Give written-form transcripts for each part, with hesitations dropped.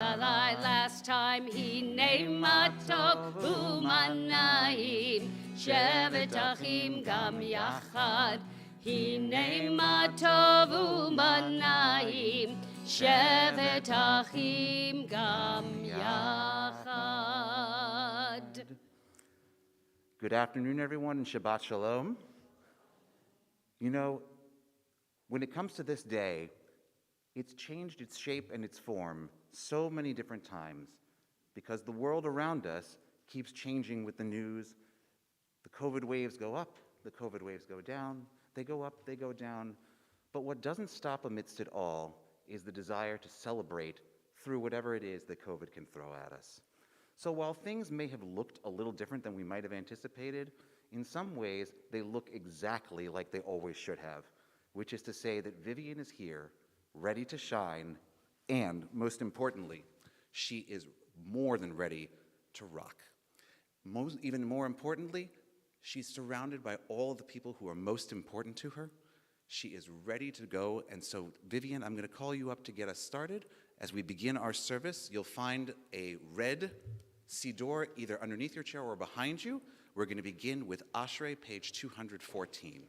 Last time hine matov u'manayim shevet achim gam yachad. Hine matov u'manayim shevet achim gam yachad. Good afternoon, everyone, and Shabbat Shalom. You know, when it comes to this day, it's changed its shape and its form so many different times because the world around us keeps changing with the news. The COVID waves go up, the COVID waves go down, they go up, they go down. But what doesn't stop amidst it all is the desire to celebrate through whatever it is that COVID can throw at us. So while things may have looked a little different than we might have anticipated, in some ways they look exactly like they always should have, which is to say that Vivian is here, ready to shine, and most importantly, she is more than ready to rock. Even more importantly, she's surrounded by all of the people who are most important to her. She is ready to go, and so Vivian, I'm going to call you up to get us started. As we begin our service, you'll find a red siddur either underneath your chair or behind you. We're going to begin with Ashrei, page 214.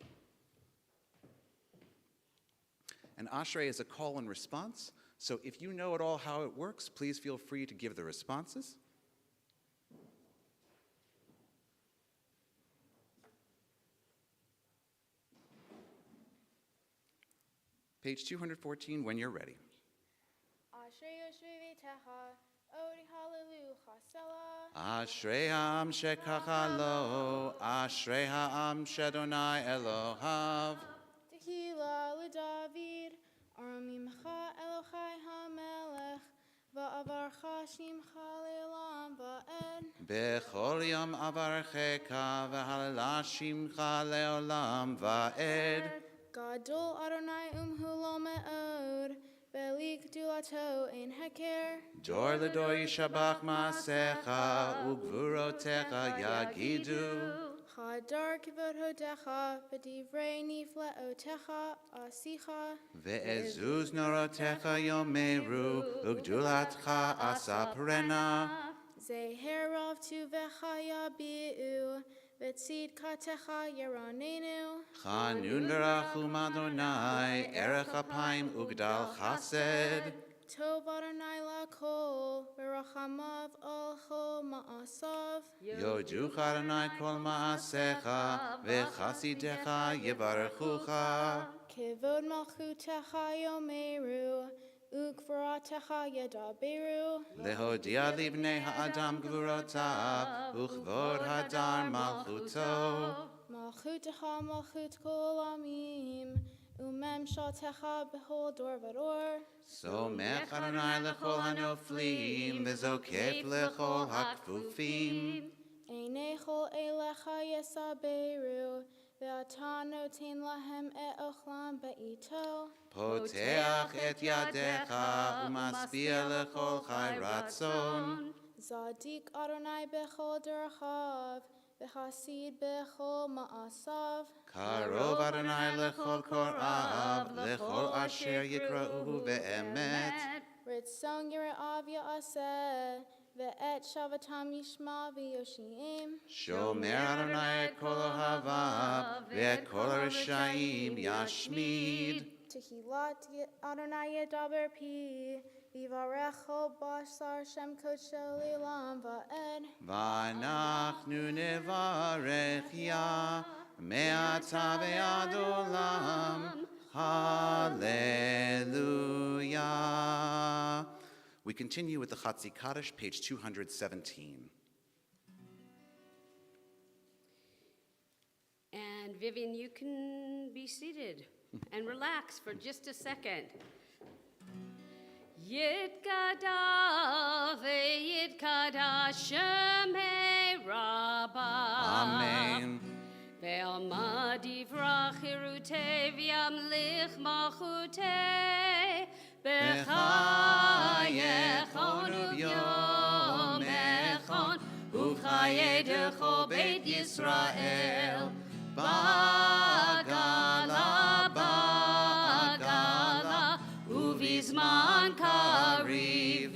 And Ashrei is a call and response. So if you know at all how it works, please feel free to give the responses. Page 214, when you're ready. Ashrei ha'am shekacha lo, Ashrei ha'am sh'Adonai Elohav. Tehillah l'David, Aramimcha Elochai HaMelech, Va'avarcha Shimcha le'olam va'ed. Bechol yom avarchecha, v'halala shimcha le'olam va'ed. Gadol Adonai umhu me'od, Ve'li gdulato ein heker. Dor l'dor yishabach ma'asecha, u'gvurotecha yagidu. Hadar kivod hodecha, V'divrei nifleotecha asicha. Ve'ezuz norotecha yomeru, u'gdulatcha asaprena. Zeherav tuvecha yabi'u, V'tzid katecha yaranenu. Chanun berachum Adonai, erech apayim ugdal chased. Tov Adonai lakol, V'rachamav al chol ma'asav. Yoduch Adonai kol ma'asecha, v'chasidecha yivarechucha. Kivod malchutecha yomeru, Ukvaratecha yadaberu. Lehodia libnei ha'adam gvurotav, uchvod hadar malchuto. Malchutecha malchut kol amim, Umem shaltecha behol dor vador. Somech Adonai lechol hanoflim, v'zokef lechol hakfufim. Einechol elecha yesaberu, Ve'ata noten lahem ochlam be'ito. Poteach et yadecha, umaspia lechol chai ratzon. Zadik Adonai bechol derchav, V'chasid bechol ma'asav. Karov Adonai lechol korav, lechol asher yikra'uhu ve'emet. Ritzon yira'av ya'aseh, Ve'et shavatam yishma v'yoshiim. Shomer Adonai et kol ohavav, ve'et kol rishayim yashmid. Tehillat Adonai yedaber pi, V'varecho basar shem kodsho le'olam va'ed. V'anachnu nevarech ya, me'ata ve'ad olam. Hallelujah. We continue with the Kaddish, page 217. And Vivian, you can be seated and relax for just a second. Yitkada ve'yitkada shemei rabbah. Amen. Ve'alma divrach hirutei v'yamlich malchutei b'chayechon u'vyomechon u'chayei dechol beit Yisrael bagala bagala uvizman kariv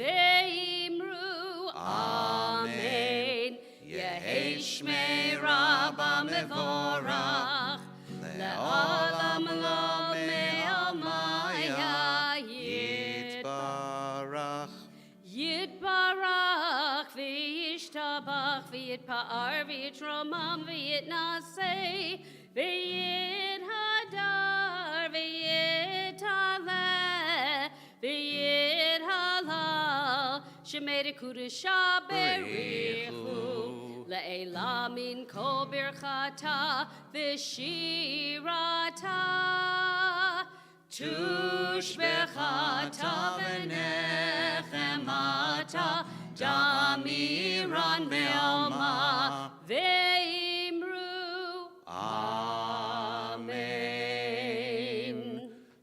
Yistabach, v'yit pa'ar, v'yit romam, v'yit naseh, v'yit hadar, v'yit haleh, v'yit halal, shemei kudusha berichu, le'ela min kol birchata, v'shirata, tush bechata v'nechemata, damiran ve'alma, ve'imru. Amen.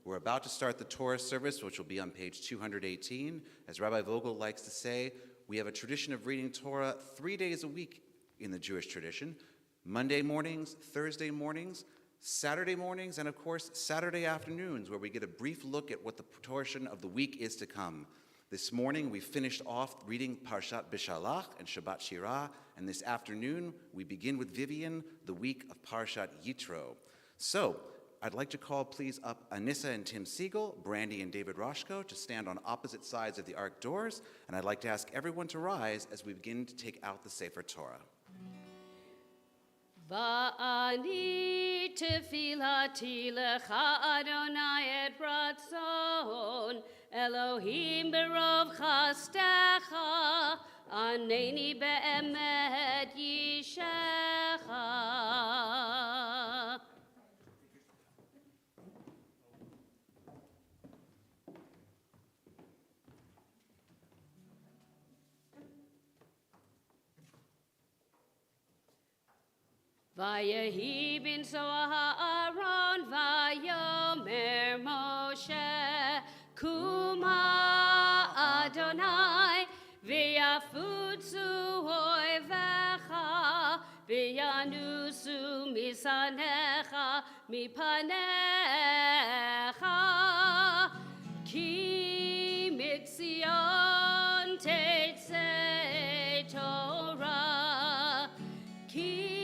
We're about to start the Torah service, which will be on page 218. As Rabbi Vogel likes to say, we have a tradition of reading Torah 3 days a week in the Jewish tradition: Monday mornings, Thursday mornings, Saturday mornings, and of course, Saturday afternoons, where we get a brief look at what the portion of the week is to come. This morning, we finished off reading Parshat Bishalach and Shabbat Shirah, and this afternoon, we begin with Vivian, the week of Parshat Yitro. So, I'd like to call, please, up Anissa and Tim Siegel, Brandy and David Roshko, to stand on opposite sides of the Ark doors, and I'd like to ask everyone to rise as we begin to take out the Sefer Torah. Va'ani tefilati lecha Adonai et ratzon, Elohim berov chastecha, aneni be'emet yishecha. Vayehi bin Soah Aaron, vayomer Moshe, Kuma Adonai, v'yafutzu oivecha, v'yanusu misanecha mipanecha, ki mitzion teitzei Torah, ki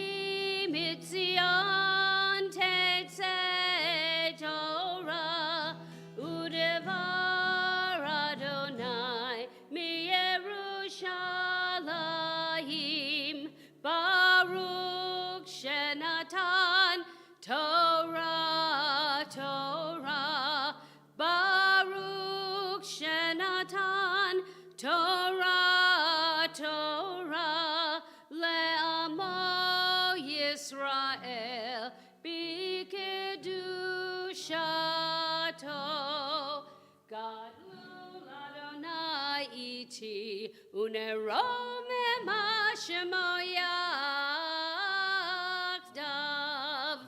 Mitzion teitzei Torah, udevar Adonai miYerushalayim, Baruch shenatan Torah, Torah, Baruch shenatan Torah, Torah, le'amo Yisrael b'kedushato, Gadlul Adonai iti, unerome ma shemo yachdav.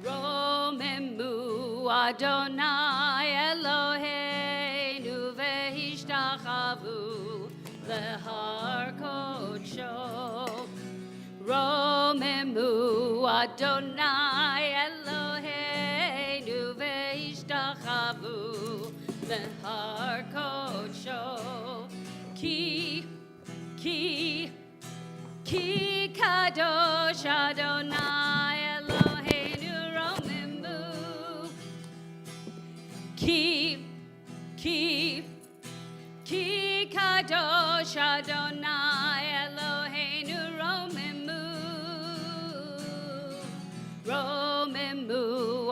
Romemu Adonai Eloheinu v'hishtachavu lehar kodsho. Romemu Adonai Eloheinu v'hishtachavu lehar kodsho. Ki kadosh Adonai Eloheinu romemu. Ki kadosh Adonai Eloheinu romemu. Romemu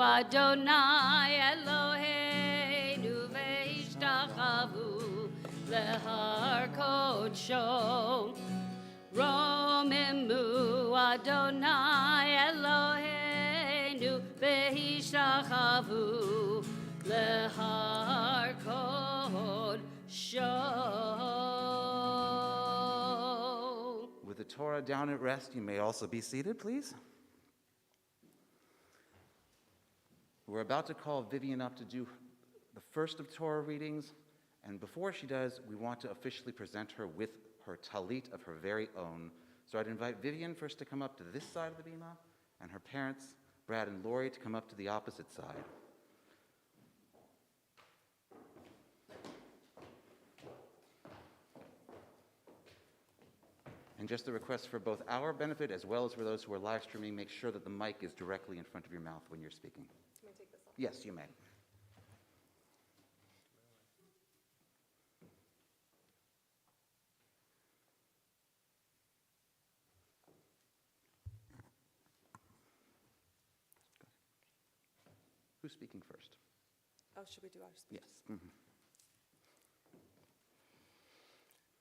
Adonai Eloheinu v'hishtachavu lehar kodsho. Romemu Adonai Eloheinu v'hishtachavu lehar kodsho. With the Torah down at rest, you may also be seated, please. We're about to call Vivian up to do the first of Torah readings, and before she does, we want to officially present her with her tallit of her very own. So I'd invite Vivian first to come up to this side of the bima, and her parents, Brad and Lori, to come up to the opposite side. And just a request for both our benefit as well as for those who are live streaming, make sure that the mic is directly in front of your mouth when you're speaking. Can I take this off? Yes, you may. Who's speaking first? Oh, should we do ours? Yes. Mhm.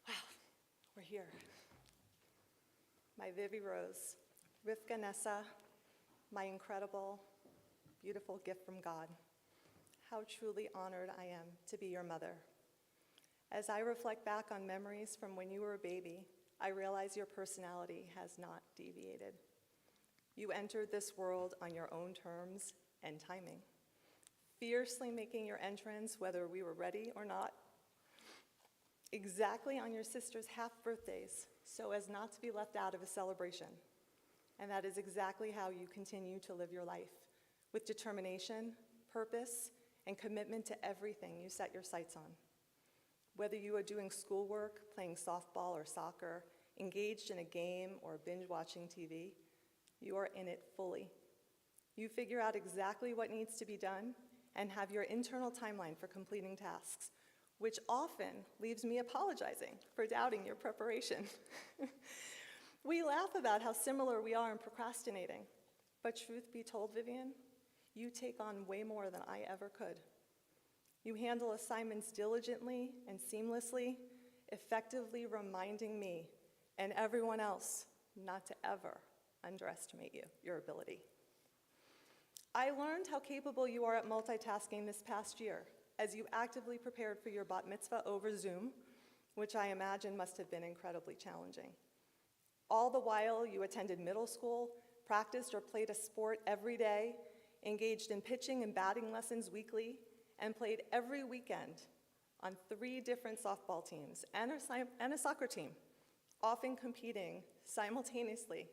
Wow, we're here. My Vivi Rose, Rivka Nessa, my incredible, beautiful gift from God. How truly honored I am to be your mother. As I reflect back on memories from when you were a baby, I realize your personality has not deviated. You entered this world on your own terms and timing, fiercely making your entrance whether we were ready or not, exactly on your sister's half birthdays, so as not to be left out of a celebration. And that is exactly how you continue to live your life, with determination, purpose, and commitment to everything you set your sights on. Whether you are doing schoolwork, playing softball or soccer, engaged in a game, or binge-watching TV, you are in it fully. You figure out exactly what needs to be done and have your internal timeline for completing tasks, which often leaves me apologizing for doubting your preparation. We laugh about how similar we are in procrastinating, but truth be told, Vivian, you take on way more than I ever could. You handle assignments diligently and seamlessly, effectively reminding me and everyone else not to ever underestimate your ability. I learned how capable you are at multitasking this past year as you actively prepared for your bat mitzvah over Zoom, which I imagine must have been incredibly challenging. All the while, you attended middle school, practiced or played a sport every day, engaged in pitching and batting lessons weekly, and played every weekend on 3 different softball teams and a soccer team, often competing simultaneously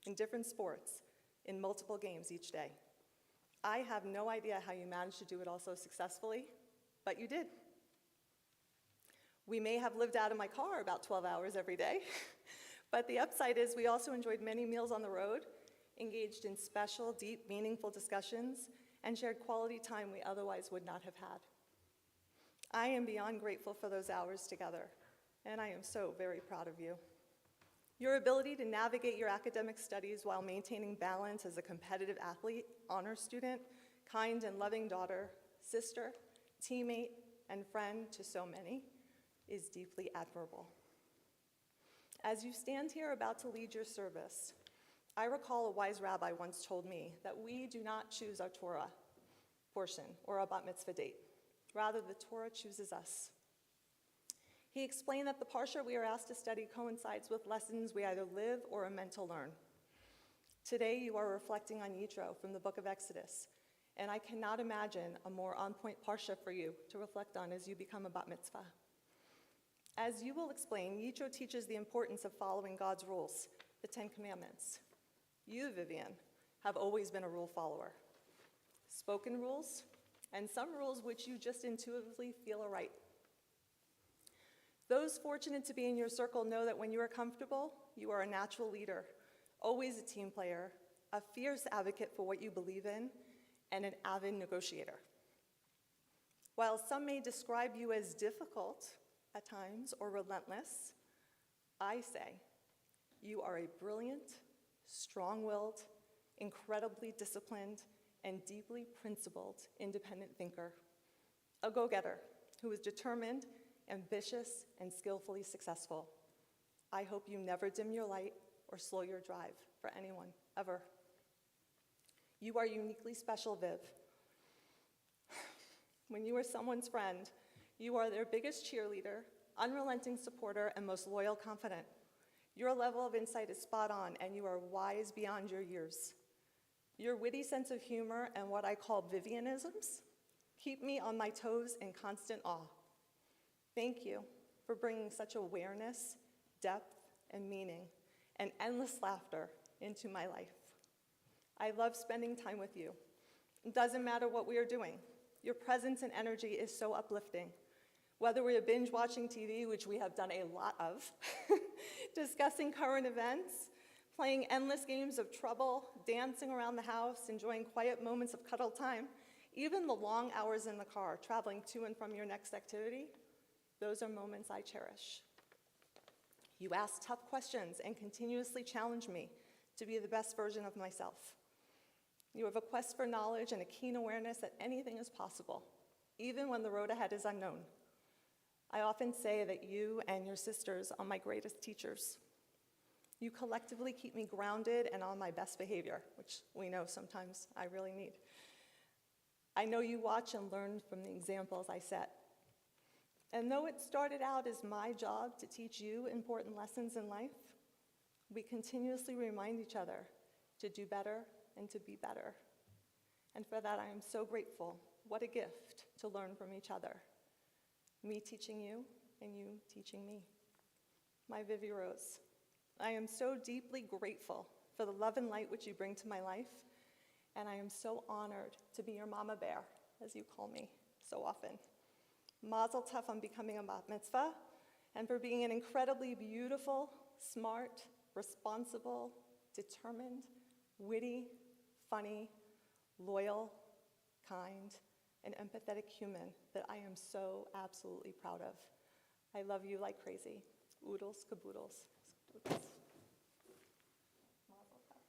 in different sports in multiple games each day. I have no idea how you managed to do it all so successfully, but you did. We may have lived out of my car about 12 hours every day, but the upside is we also enjoyed many meals on the road, engaged in special, deep, meaningful discussions, and shared quality time we otherwise would not have had. I am beyond grateful for those hours together, and I am so very proud of you. Your ability to navigate your academic studies while maintaining balance as a competitive athlete, honor student, kind and loving daughter, sister, teammate, and friend to so many is deeply admirable. As you stand here about to lead your service, I recall a wise rabbi once told me that we do not choose our Torah portion or our bat mitzvah date. Rather, the Torah chooses us. He explained that the parsha we are asked to study coincides with lessons we either live or are meant to learn. Today, you are reflecting on Yitro from the book of Exodus, and I cannot imagine a more on-point parsha for you to reflect on as you become a bat mitzvah. As you will explain, Yitro teaches the importance of following God's rules, the 10 Commandments. You, Vivian, have always been a rule follower. Spoken rules, and some rules which you just intuitively feel are right. Those fortunate to be in your circle know that when you are comfortable, you are a natural leader, always a team player, a fierce advocate for what you believe in, and an avid negotiator. While some may describe you as difficult at times or relentless, I say you are a brilliant, strong-willed, incredibly disciplined, and deeply principled independent thinker, a go-getter who is determined, ambitious, and skillfully successful. I hope you never dim your light or slow your drive for anyone, ever. You are uniquely special, Viv. When you are someone's friend, you are their biggest cheerleader, unrelenting supporter, and most loyal confidant. Your level of insight is spot on, and you are wise beyond your years. Your witty sense of humor and what I call Vivianisms keep me on my toes in constant awe. Thank you for bringing such awareness, depth, and meaning, and endless laughter into my life. I love spending time with you. It doesn't matter what we are doing. Your presence and energy is so uplifting. Whether we are binge watching TV, which we have done a lot of, discussing current events, playing endless games of trouble, dancing around the house, enjoying quiet moments of cuddle time, even the long hours in the car, traveling to and from your next activity, those are moments I cherish. You ask tough questions and continuously challenge me to be the best version of myself. You have a quest for knowledge and a keen awareness that anything is possible, even when the road ahead is unknown. I often say that you and your sisters are my greatest teachers. You collectively keep me grounded and on my best behavior, which we know sometimes I really need. I know you watch and learn from the examples I set. And though it started out as my job to teach you important lessons in life, we continuously remind each other to do better and to be better. And for that, I am so grateful. What a gift to learn from each other. Me teaching you and you teaching me. My Vivi Rose, I am so deeply grateful for the love and light which you bring to my life, and I am so honored to be your mama bear, as you call me so often. Mazal Tov on becoming a bat mitzvah, and for being an incredibly beautiful, smart, responsible, determined, witty, funny, loyal, kind, and empathetic human that I am so absolutely proud of. I love you like crazy. Oodles, caboodles. Mazel tov.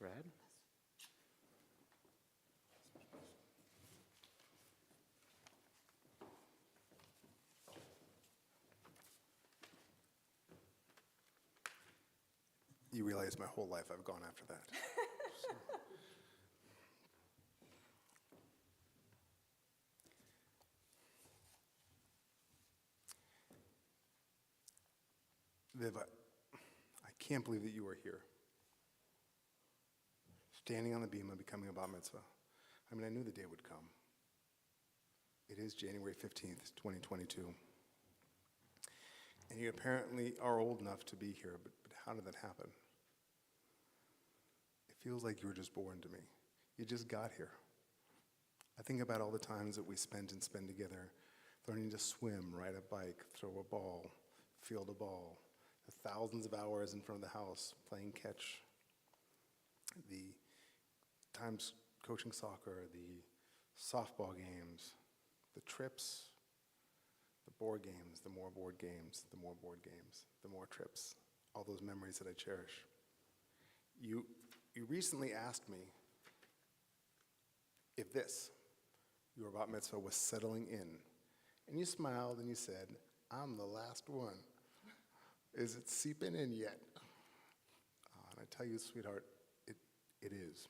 Brad? You realize my whole life I've gone after that. Viv, I can't believe that you are here. Standing on the beam of becoming a bat mitzvah. I mean, I knew the day would come. It is January 15th, 2022. And you apparently are old enough to be here, but how did that happen? It feels like you were just born to me. You just got here. I think about all the times that we spent and spend together, learning to swim, ride a bike, throw a ball, field a ball, the thousands of hours in front of the house playing catch, the times coaching soccer, the softball games, the trips, the board games, the more board games, the more board games, the more trips, all those memories that I cherish. You recently asked me if this, your bat mitzvah, was settling in. And you smiled and you said, I'm the last one. Is it seeping in yet? And I tell you, sweetheart, it is.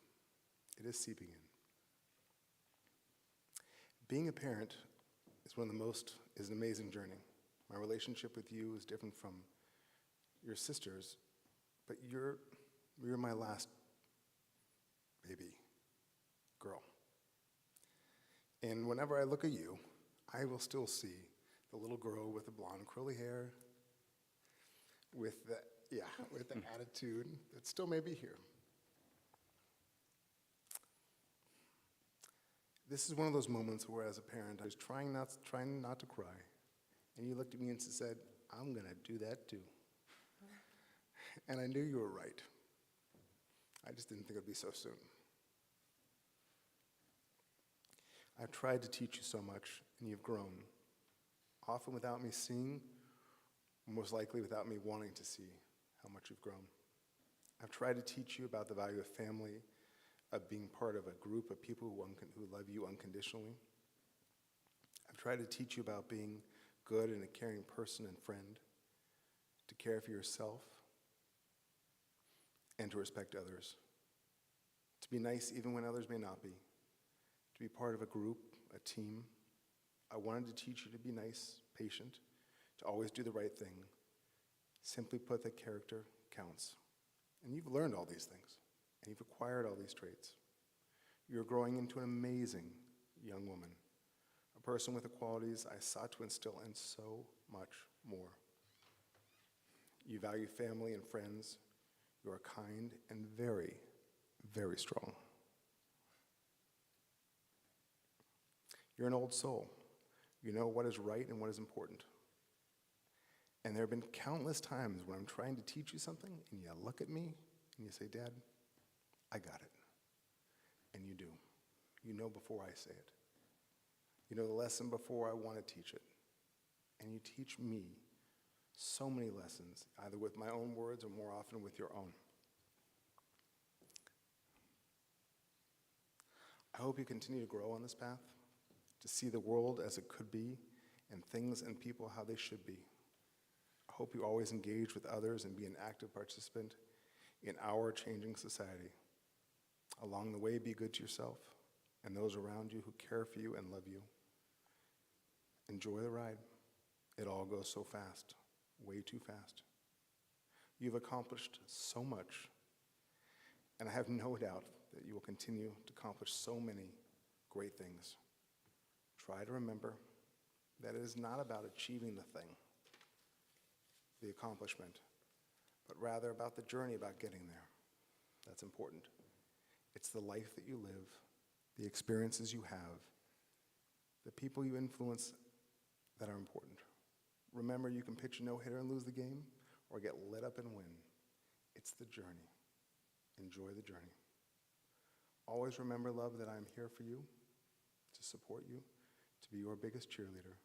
It is seeping in. Being a parent is an amazing journey. My relationship with you is different from your sisters, but you're my last baby girl. And whenever I look at you, I will still see the little girl with the blonde curly hair, with the attitude that still may be here. This is one of those moments where, as a parent, I was trying not to cry, and you looked at me and said, I'm going to do that too. And I knew you were right. I just didn't think it would be so soon. I've tried to teach you so much, and you've grown, often without me seeing, most likely without me wanting to see how much you've grown. I've tried to teach you about the value of family, of being part of a group of people who love you unconditionally. I've tried to teach you about being good and a caring person and friend, to care for yourself, and to respect others, to be nice even when others may not be, to be part of a group, a team. I wanted to teach you to be nice, patient, to always do the right thing. Simply put, that character counts. And you've learned all these things, and you've acquired all these traits. You're growing into an amazing young woman, a person with the qualities I sought to instill and so much more. You value family and friends. You are kind and very, very strong. You're an old soul. You know what is right and what is important. And there have been countless times when I'm trying to teach you something, and you look at me and you say, Dad, I got it. And you do. You know before I say it. You know the lesson before I want to teach it. And you teach me So many lessons, either with my own words or more often with your own. I hope you continue to grow on this path, to see the world as it could be, and things and people how they should be. I hope you always engage with others and be an active participant in our changing society. Along the way, be good to yourself and those around you who care for you and love you. Enjoy the ride. It all goes so fast, way too fast. You've accomplished so much, and I have no doubt that you will continue to accomplish so many great things. Try to remember that it is not about achieving the thing, the accomplishment, but rather about the journey, about getting there. That's important. It's the life that you live, the experiences you have, the people you influence that are important. Remember, you can pitch a no-hitter and lose the game, or get lit up and win. It's the journey. Enjoy the journey. Always remember, love, that I'm here for you, to support you, to be your biggest cheerleader,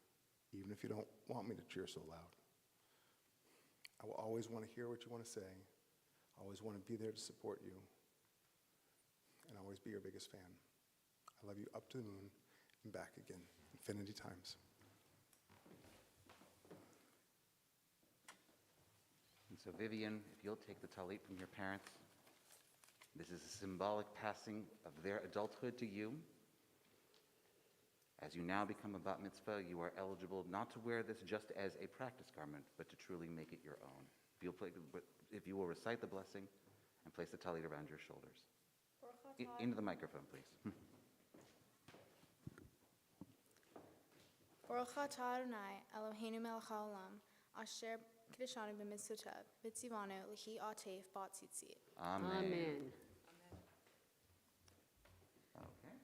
even if you don't want me to cheer so loud. I will always want to hear what you want to say. I always want to be there to support you, and always be your biggest fan. I love you up to the moon and back again, infinity times. And so Vivian, if you'll take the tallit from your parents, this is a symbolic passing of their adulthood to you. As you now become a bat mitzvah, you are eligible not to wear this just as a practice garment, but to truly make it your own. If you will recite the blessing and place the tallit around your shoulders. Into the microphone, please. Baruch atah Adonai, Eloheinu melech haolam, asher kiddushanu b'mitzvotav, v'tzivanu l'hi atef bat tzitzit. Amen. Amen. Okay.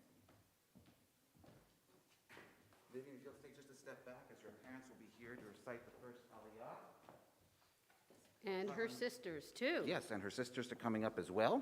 Vivian, if you'll take just a step back, as your parents will be here to recite the first aliyah. And her sisters, too. Yes, and her sisters are coming up as well.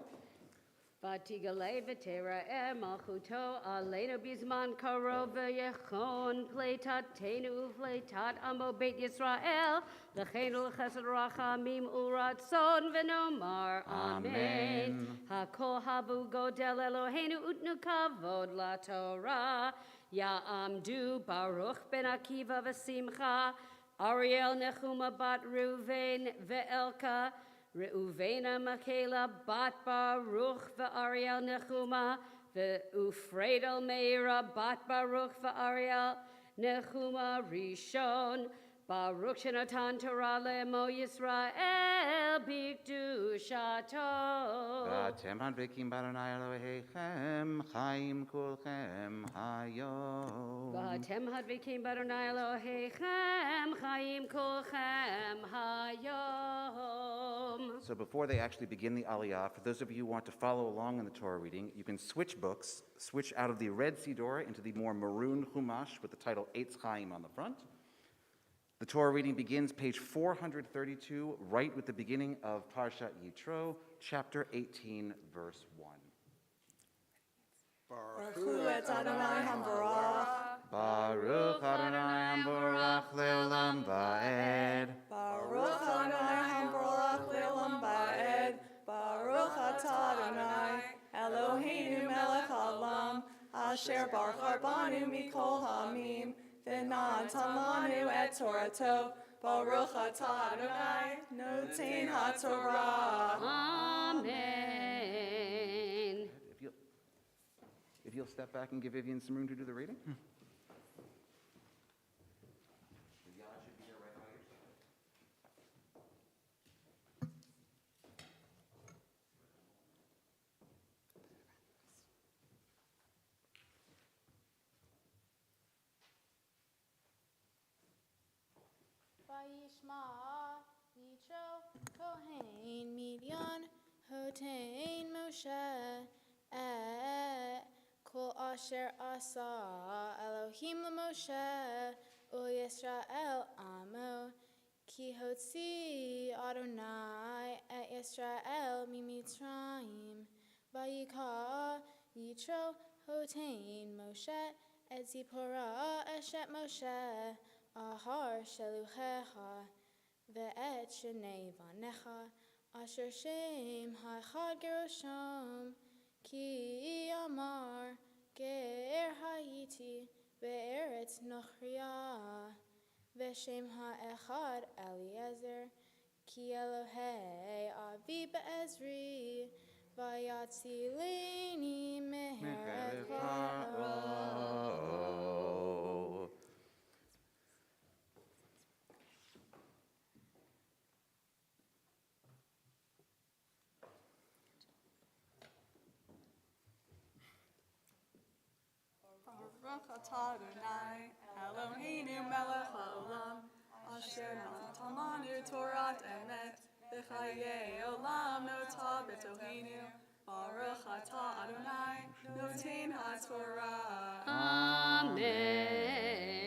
Vatigale v'tera malchuto aleinu bizman karov v'yechon pleitatenu pleitat amo beit Yisrael l'cheinu l'chesed rachamim uratzon v'nomar amen. Hakol havu godel Eloheinu utnu kavod la Torah ya'amdu Baruch ben Akiva v'simcha Ariel Nechuma bat Ruvain ve'Elka Reuvena Michaela bat Baruch v'Ariel Nechuma ve'Ufredel Meira bat Baruch v'Ariel Nechuma Rishon Baruch Shenatan Torah le'emo Yisrael b'kedushato. V'atem hadbekim b'Adonai Elohechem chayim kulchem hayom. V'atem hadvikim b'Adonai Elohechem chayim kulchem hayom. So before they actually begin the aliyah, for those of you who want to follow along in the Torah reading, you can switch books, switch out of the red Siddur into the more maroon Chumash with the title Eitz Chaim on the front. The Torah reading begins page 432, right with the beginning of Parshat Yitro, chapter 18, verse 1. Baruch et Adonai hambarach. Baruch Adonai Hamborach Le'olam Va'ed. Baruch Adonai hambarach le'olam ba'ed. Baruch atah Adonai, Eloheinu melech haolam, asher baruch banu mikol ha'amim, v'natan lanu et Torato. Baruch atah Adonai, noten ha'torah. Amen. If you'll step back and give Vivian some room to do the reading. The yah should be here right by your side. Vayishma Yitro Kohen Midian Hotain Moshe Kol Asher Asa Elohim LaMoshe Yisrael Amo Ki Hotzi Adonai et Yisrael Mimitzrayim Vayika Yitro Hotain Moshe et Zipporah Eshet Moshe Ahar Sheluchecha ואת שני בניך, אשר שם האחד גירושם, כי אמר, גר הייתי בארץ נוכריה, ושם האחד אליעזר, כי אלוהי אבי בעזרי, ויצילני מהרת פרעה. Baruch atah Adonai, Eloheinu melech haolam, asher natan lanu Torat emet, v'chayei olam notah b'tohenu. Baruch atah Adonai, noten haTorah. Amen.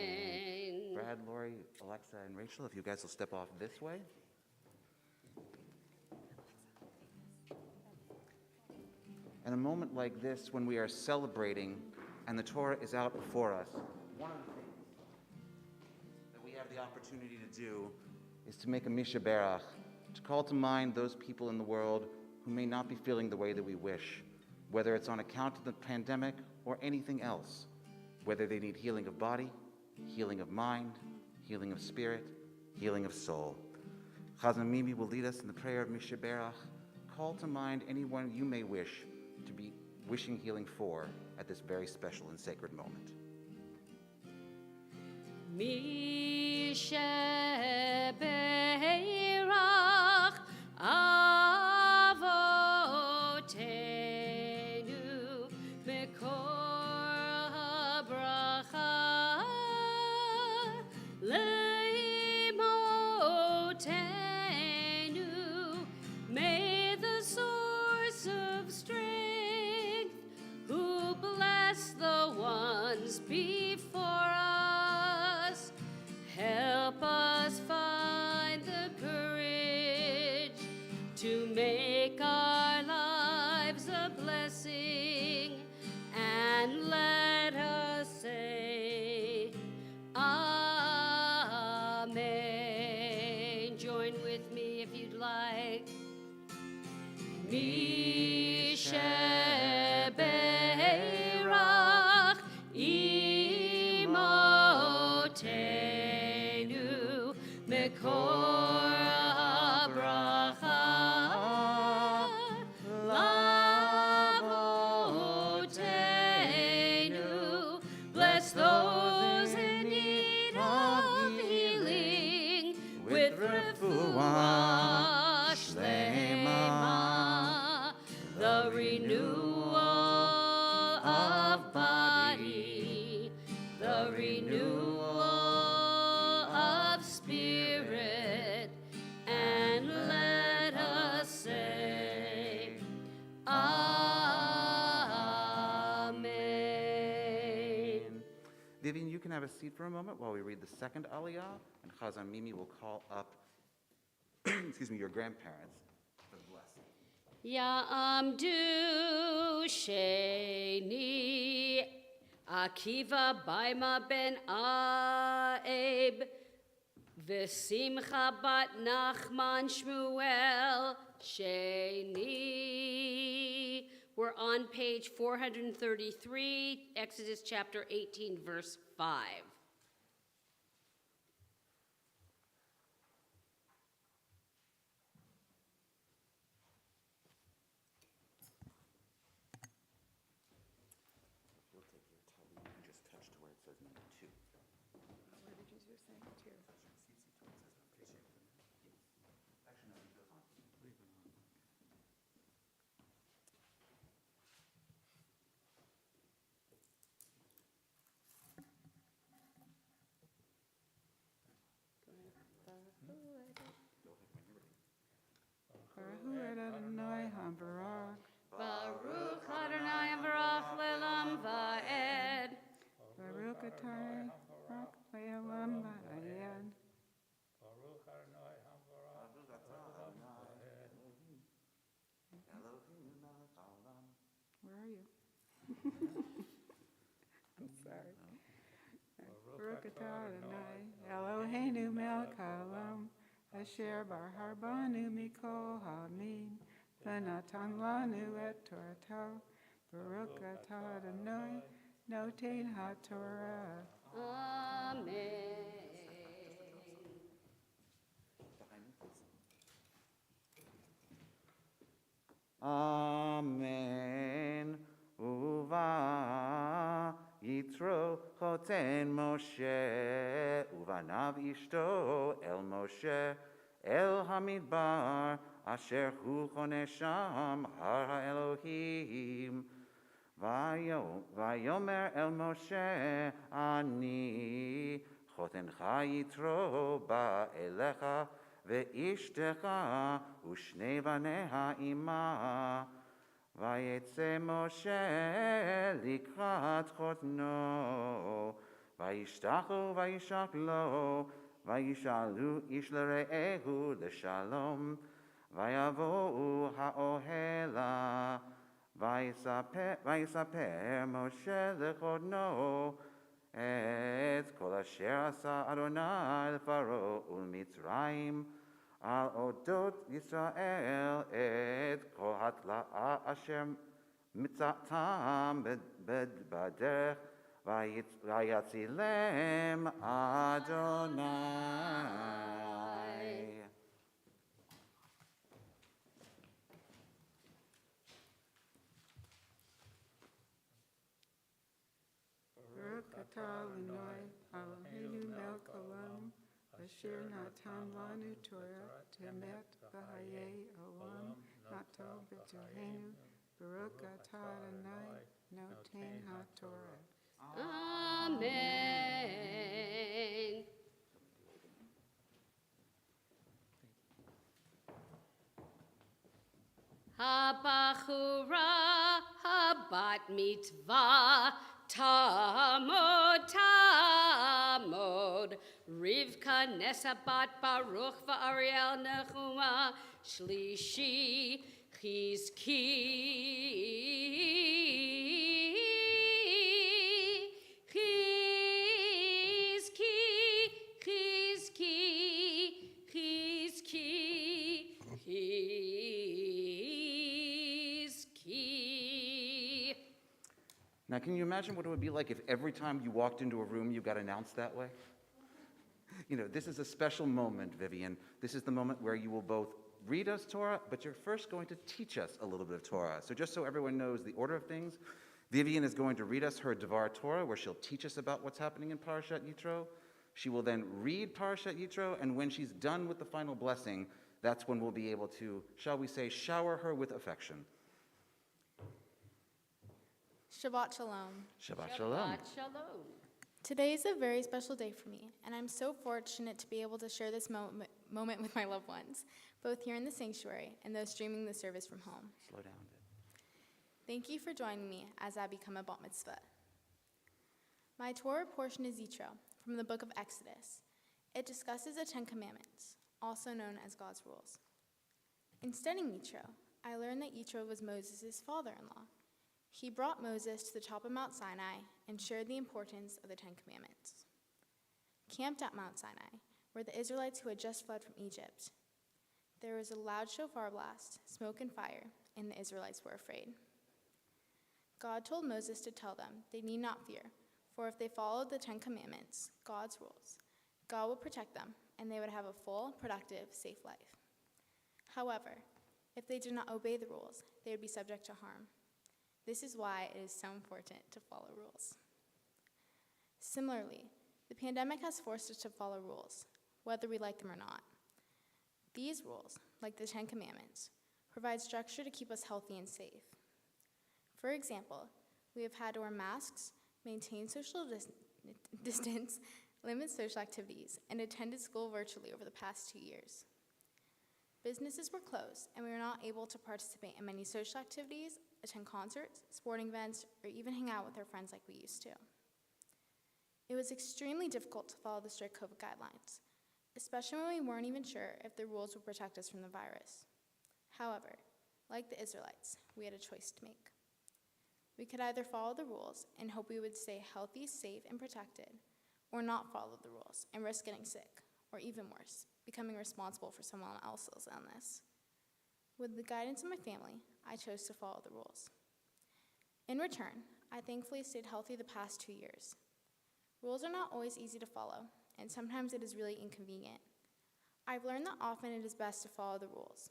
Brad, Lori, Alexa, and Rachel, if you guys will step off this way. In a moment like this, when we are celebrating and the Torah is out before us, one of the things that we have the opportunity to do is to make a Misha Berach, to call to mind those people in the world who may not be feeling the way that we wish, whether it's on account of the pandemic or anything else, whether they need healing of body, healing of mind, healing of spirit, healing of soul. Chazan Mimi will lead us in the prayer of Misha Berach. Call to mind anyone you may wish to be wishing healing for at this very special and sacred moment. Misha Berach Avotenu Mekor HaBracha Leimotenu. May the source of strength who bless the ones before us help us find the courage to make our lives a blessing, and let us say Amen. Join with me if you'd like. Misha Berach Imotenu Mekor HaBracha Lavotenu. Bless those in need of healing with refuah shlema, the renewal of body, the renewal of spirit, and let us say Amen. Vivian, you can have a seat for a moment while we read the second aliyah, and Chazan Mimi will call up your grandparents for the blessing. Ya'amdu Sheni Akiva Baima ben Aeb V'Simcha bat Nachman Shmuel Sheni. We're on page 433, Exodus chapter 18, verse 5. We'll take your tallit and just touch to where it says number 2. Where did you just say two? Actually, no, it goes on. Leave it on. Baruch Adonai HaBarak. Baruch Adonai Barach Lelam Va'ed. Baruch Adonai HaBarak Le'olam Va'ed. Where are you? I'm sorry. Baruch Adonai Eloheinu melech haolam, Asher bar harbanu mikol hamin, Venatan lanu et Torato, Baruch atah Adonai, noten haTorah. Amen. Amen. Uva Yitro choten Moshe, uvanav ishto el Moshe, el Hamidbar, asher hu choneh sham har haElohim. Vayomer el Moshe, ani chotencha Yitro ba'elecha, ואשתך ושני בניה עמה. ויצא משה לקראת חותנו, וישתחו וישק לו, וישאלו איש לרעהו לשלום, ויבואו האוהלה, ויספר משה לחותנו, את כל אשר עשה אדוני לפרעה ולמצרים, על אודות ישראל את כל התלאה אשר מצאתם בדרך, ויצילם אדוני. Baruch atah Adonai, Eloheinu melech haolam, asher natan lanu Torah temet v'hayei olam, nato b'tohenu. Baruch atah Adonai, noten haTorah. Amen. Habachura habat mitzvah tamod tamod Rivka nesabat Baruch va'Ariel Nechuma shlishi chizki Now, can you imagine what it would be like if every time you walked into a room you got announced that way? You know, this is a special moment, Vivian. This is the moment where you will both read us Torah, but you're first going to teach us a little bit of Torah. So just so everyone knows the order of things, Vivian is going to read us her Dvar Torah, where she'll teach us about what's happening in Parashat Yitro. She will then read Parashat Yitro, and when she's done with the final blessing, that's when we'll be able to, shall we say, shower her with affection. Shabbat Shalom. Shabbat Shalom. Shabbat Shalom. Today is a very special day for me, and I'm so fortunate to be able to share this moment with my loved ones, both here in the sanctuary and those streaming the service from home. Slow down a bit. Thank you for joining me as I become a bat mitzvah. My Torah portion is Yitro, from the book of Exodus. It discusses the Ten Commandments, also known as God's rules. In studying Yitro, I learned that Yitro was Moses' father-in-law. He brought Moses to the top of Mount Sinai and shared the importance of the Ten Commandments. Camped at Mount Sinai were the Israelites who had just fled from Egypt. There was a loud shofar blast, smoke and fire, and the Israelites were afraid. God told Moses to tell them they need not fear, for if they followed the Ten Commandments, God's rules, God would protect them, and they would have a full, productive, safe life. However, if they did not obey the rules, they would be subject to harm. This is why it is so important to follow rules. Similarly, the pandemic has forced us to follow rules, whether we like them or not. These rules, like the Ten Commandments, provide structure to keep us healthy and safe. For example, we have had to wear masks, maintain social distance, limit social activities, and attended school virtually over the past 2 years. Businesses were closed, and we were not able to participate in many social activities, attend concerts, sporting events, or even hang out with our friends like we used to. It was extremely difficult to follow the strict COVID guidelines, especially when we weren't even sure if the rules would protect us from the virus. However, like the Israelites, we had a choice to make. We could either follow the rules and hope we would stay healthy, safe, and protected, or not follow the rules and risk getting sick, or even worse, becoming responsible for someone else's illness. With the guidance of my family, I chose to follow the rules. In return, I thankfully stayed healthy the past 2 years. Rules are not always easy to follow, and sometimes it is really inconvenient. I've learned that often it is best to follow the rules,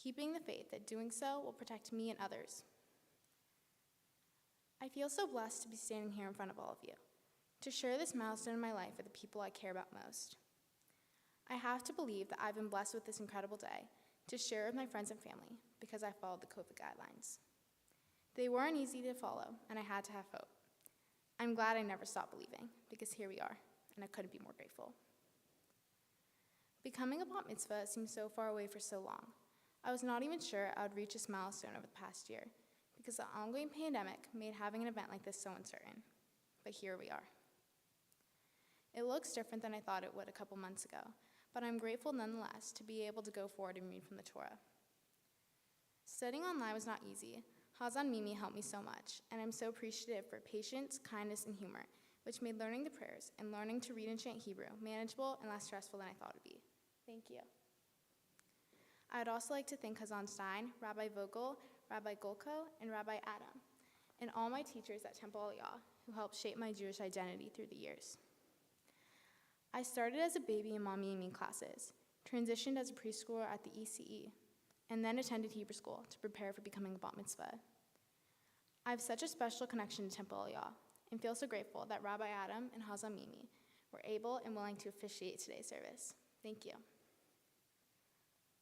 keeping the faith that doing so will protect me and others. I feel so blessed to be standing here in front of all of you, to share this milestone in my life with the people I care about most. I have to believe that I've been blessed with this incredible day to share with my friends and family because I followed the COVID guidelines. They weren't easy to follow, and I had to have hope. I'm glad I never stopped believing, because here we are, and I couldn't be more grateful. Becoming a bat mitzvah seemed so far away for so long. I was not even sure I would reach this milestone over the past year, because the ongoing pandemic made having an event like this so uncertain. But here we are. It looks different than I thought it would a couple months ago, but I'm grateful nonetheless to be able to go forward and read from the Torah. Studying online was not easy. Hazan Mimi helped me so much, and I'm so appreciative for patience, kindness, and humor, which made learning the prayers and learning to read and chant Hebrew manageable and less stressful than I thought it would be. Thank you. I would also like to thank Hazan Stein, Rabbi Vogel, Rabbi Golko, and Rabbi Adam, and all my teachers at Temple Aliyah who helped shape my Jewish identity through the years. I started as a baby in Mommy and Me classes, transitioned as a preschooler at the ECE, and then attended Hebrew school to prepare for becoming a bat mitzvah. I have such a special connection to Temple Aliyah and feel so grateful that Rabbi Adam and Hazan Mimi were able and willing to officiate today's service. Thank you.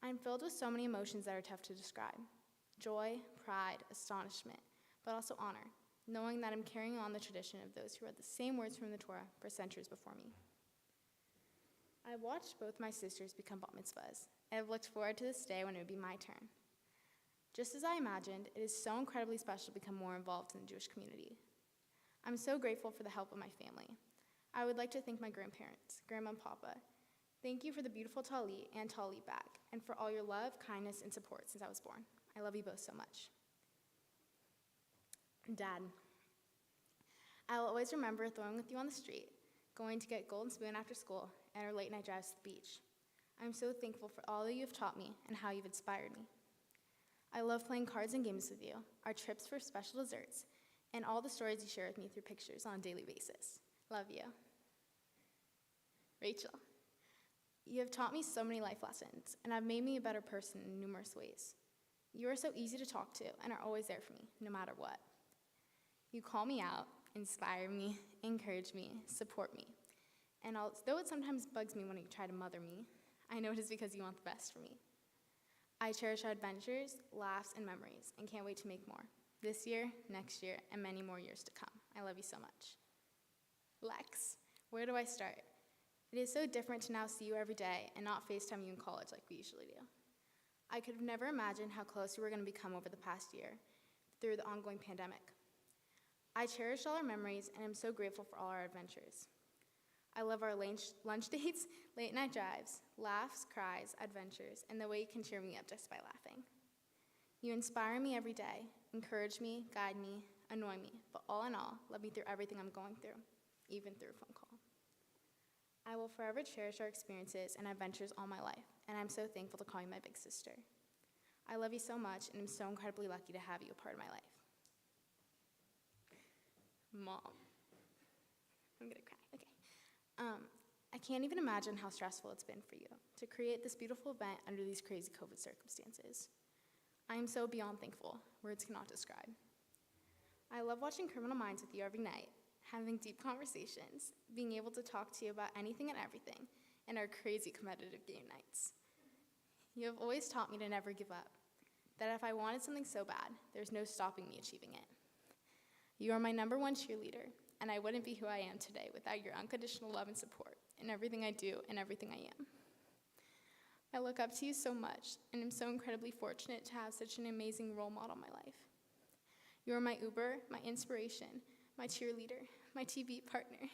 I'm filled with so many emotions that are tough to describe. Joy, pride, astonishment, but also honor, knowing that I'm carrying on the tradition of those who read the same words from the Torah for centuries before me. I watched both my sisters become bat mitzvahs, and have looked forward to this day when it would be my turn. Just as I imagined, it is so incredibly special to become more involved in the Jewish community. I'm so grateful for the help of my family. I would like to thank my grandparents, Grandma and Papa. Thank you for the beautiful tallit and tallit bag, and for all your love, kindness, and support since I was born. I love you both so much. Dad, I'll always remember throwing with you on the street, going to get Golden Spoon after school, and our late night drives to the beach. I'm so thankful for all that you have taught me and how you've inspired me. I love playing cards and games with you, our trips for special desserts, and all the stories you share with me through pictures on a daily basis. Love you. Rachel, you have taught me so many life lessons, and have made me a better person in numerous ways. You are so easy to talk to and are always there for me, no matter what. You call me out, inspire me, encourage me, support me. And although it sometimes bugs me when you try to mother me, I know it is because you want the best for me. I cherish our adventures, laughs, and memories, and can't wait to make more. This year, next year, and many more years to come. I love you so much. Lex, where do I start? It is so different to now see you every day and not FaceTime you in college like we usually do. I could have never imagined how close we were going to become over the past year through the ongoing pandemic. I cherish all our memories and am so grateful for all our adventures. I love our lunch dates, late night drives, laughs, cries, adventures, and the way you can cheer me up just by laughing. You inspire me every day, encourage me, guide me, annoy me, but all in all, love me through everything I'm going through, even through a phone call. I will forever cherish our experiences and adventures all my life, and I'm so thankful to call you my big sister. I love you so much, and I'm so incredibly lucky to have you a part of my life. Mom. I'm gonna cry, okay. I can't even imagine how stressful it's been for you to create this beautiful event under these crazy COVID circumstances. I am so beyond thankful, words cannot describe. I love watching Criminal Minds with you every night, having deep conversations, being able to talk to you about anything and everything, and our crazy competitive game nights. You have always taught me to never give up, that if I wanted something so bad, there's no stopping me achieving it. You are my #1 cheerleader, and I wouldn't be who I am today without your unconditional love and support in everything I do and everything I am. I look up to you so much, and am so incredibly fortunate to have such an amazing role model in my life. You are my Uber, my inspiration, my cheerleader, my TV partner,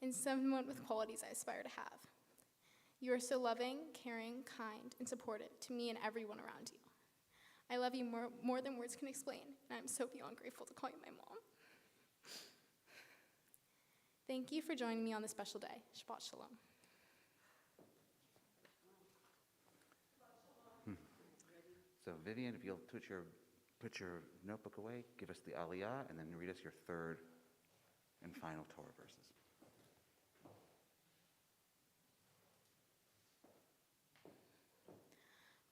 and someone with qualities I aspire to have. You are so loving, caring, kind, and supportive to me and everyone around you. I love you more than words can explain, and I'm so beyond grateful to call you my mom. Thank you for joining me on this special day. Shabbat Shalom. So Vivian, if you'll put your notebook away, give us the Aliyah, and then read us your third and final Torah verses.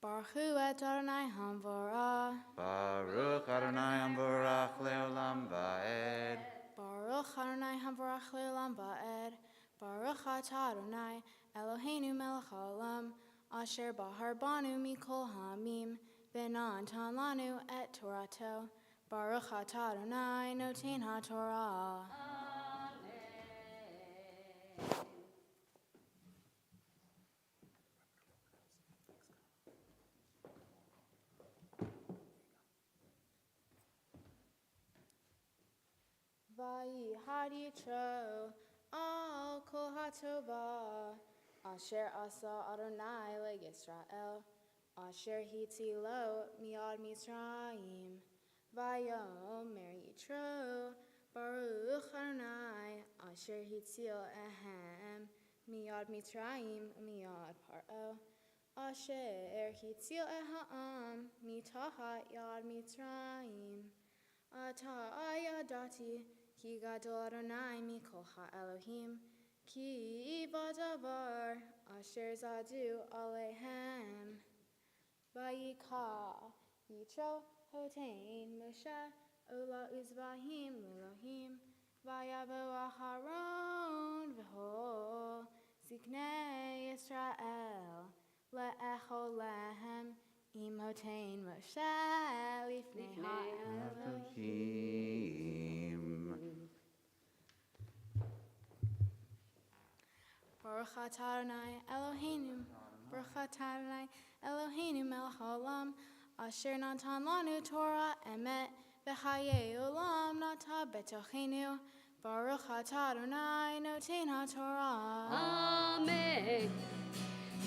Baruch Hu et Adonai Hamvorah. Baruch Adonai Amborach Leolam Va'ed. Baruch Adonai Hamvorach Le'olam Va'ed. Baruch Atah Adonai Eloheinu melech haolam. Asher bahar banu mikol hamim. V'natan lanu et Torato. Baruch Atah Adonai noten haTorah. Vayihad Yitro al kol hatova asher asa Adonai leYisrael asher hitzilo miad Mitzrayim vayomer Yitro Baruch Adonai asher hitzil ehem miad Mitzrayim miad Paro asher hitzil eham mitahat yad Mitzrayim Ata ayadati ki gadol Adonai mikol ha'elohim ki badavar asher zadu alehem vayika yitro hotain Moshe ola uzvahim lelohim vayavo aharon v'ho ziknei Yisrael le'echol lehem im hotain Moshe lifnei ha'elohim. Baruch atah Adonai Eloheinu, Baruch atah Adonai Eloheinu melech haolam, asher natan lanu Torah emet v'chayei olam nata betochenu. Baruch atah Adonai noten haTorah. Amen.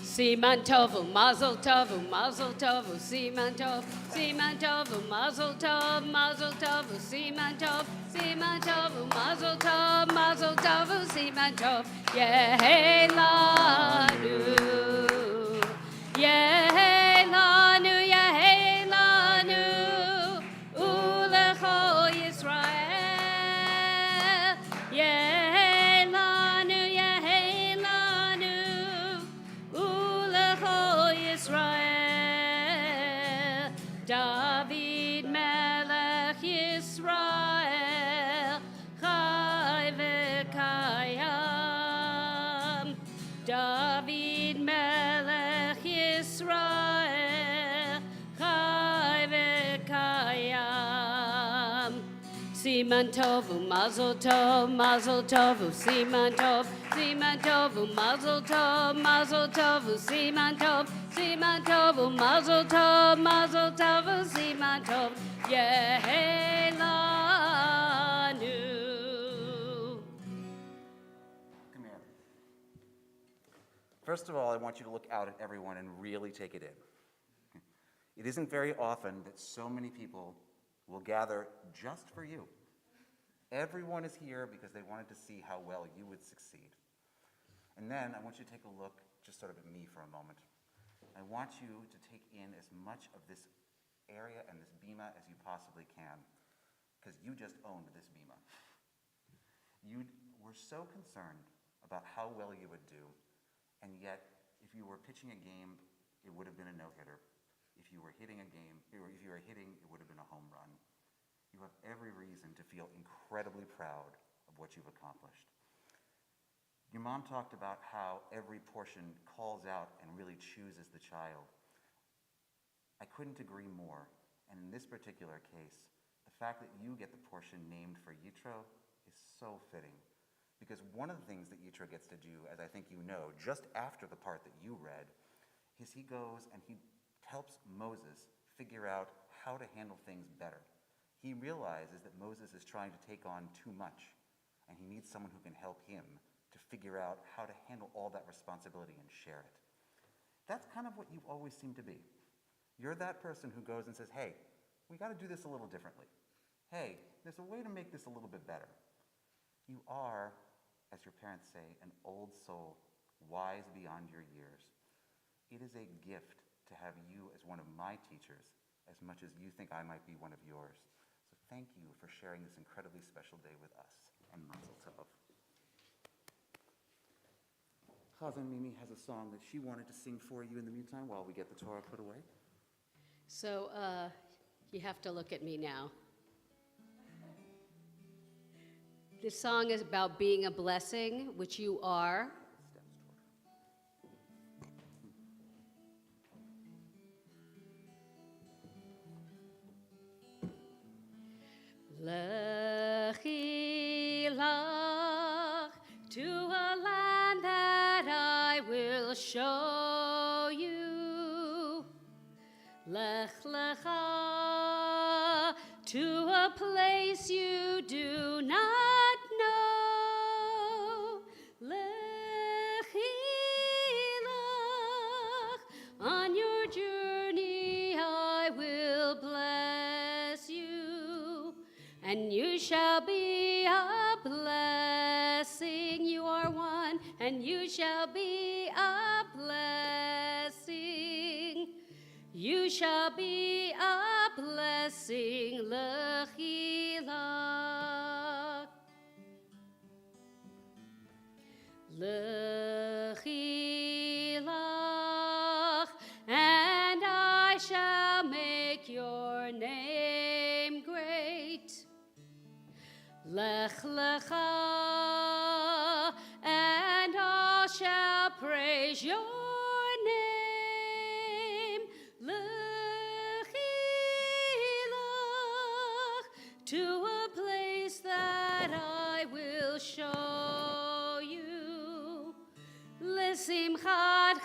Siman Tovu, Mazal Tovu, Mazal Tovu, Siman Tov, Siman Tovu, Mazal Tov, Mazal Tovu, Siman Tov, Siman Tovu, Mazal Tov, Mazal Tovu, Siman Tov, Yehei Lanu, Yehei Lanu, Yehei Lanu, Ulecho Yisrael, Yehei Lanu, Yehei Lanu, Ulecho Yisrael, David Melech Yisrael, Chai v'kayam, David Melech Yisrael, Chai v'kayam. Siman Tovu, Mazal Tov, Mazal Tovu, Siman Tov, Siman Tovu, Mazal Tov, Mazal Tovu, Siman Tov, Siman Tovu, Mazal Tov, Mazal Tovu, Siman Tov, Yehei Lanu. Come here. First of all, I want you to look out at everyone and really take it in. It isn't very often that so many people will gather just for you. Everyone is here because they wanted to see how well you would succeed. And then I want you to take a look just sort of at me for a moment. I want you to take in as much of this area and this bima as you possibly can, because you just owned this bima. You were so concerned about how well you would do, and yet if you were pitching a game, it would have been a no-hitter. If you were hitting a game, or if you were hitting, it would have been a home run. You have every reason to feel incredibly proud of what you've accomplished. Your mom talked about how every portion calls out and really chooses the child. I couldn't agree more, and in this particular case, the fact that you get the portion named for Yitro is so fitting, because one of the things that Yitro gets to do, as I think you know, just after the part that you read, is he goes and he helps Moses figure out how to handle things better. He realizes that Moses is trying to take on too much, and he needs someone who can help him to figure out how to handle all that responsibility and share it. That's kind of what you always seem to be. You're that person who goes and says, hey, we got to do this a little differently. Hey, there's a way to make this a little bit better. You are, as your parents say, an old soul, wise beyond your years. It is a gift to to have you as one of my teachers as much as you think I might be one of yours. So thank you for sharing this incredibly special day with us, and Mazal Tov. Chazan Mimi has a song that she wanted to sing for you in the meantime while we get the Torah put away. So you have to look at me now. This song is about being a blessing, which you are. Lechi lach to a land that I will show you. Lech lecha to a place you do not know. Lechi lach, on your journey I will bless you, and you shall be a blessing. You are one, and you shall be a blessing. You shall be a blessing, Lechi lach. Lechi lach, and I shall make your name great. Lech lecha, and all shall praise your name. Lechi lach, to a place that I will show you. L'simchat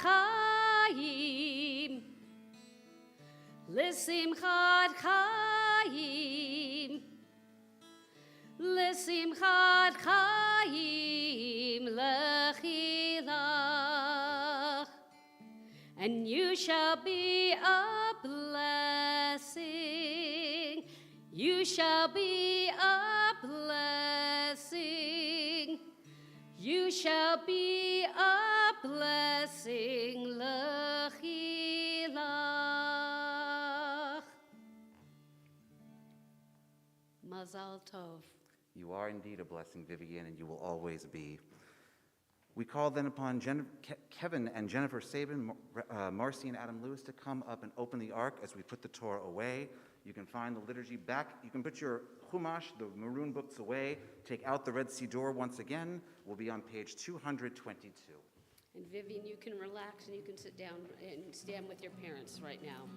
chayim, l'simchat chayim, l'simchat chayim, lechi lach. And you shall be a blessing. You shall be a blessing. You shall be a blessing, Lechi lach. Mazal Tov. You are indeed a blessing, Vivian, and you will always be. We call then upon Kevin and Jennifer Sabin, Marcy and Adam Lewis to come up and open the ark as we put the Torah away. You can find the liturgy back. You can put your Chumash, the maroon books, away. Take out the red Siddur once again. We'll be on page 222. And Vivian, you can relax and you can sit down and stand with your parents right now.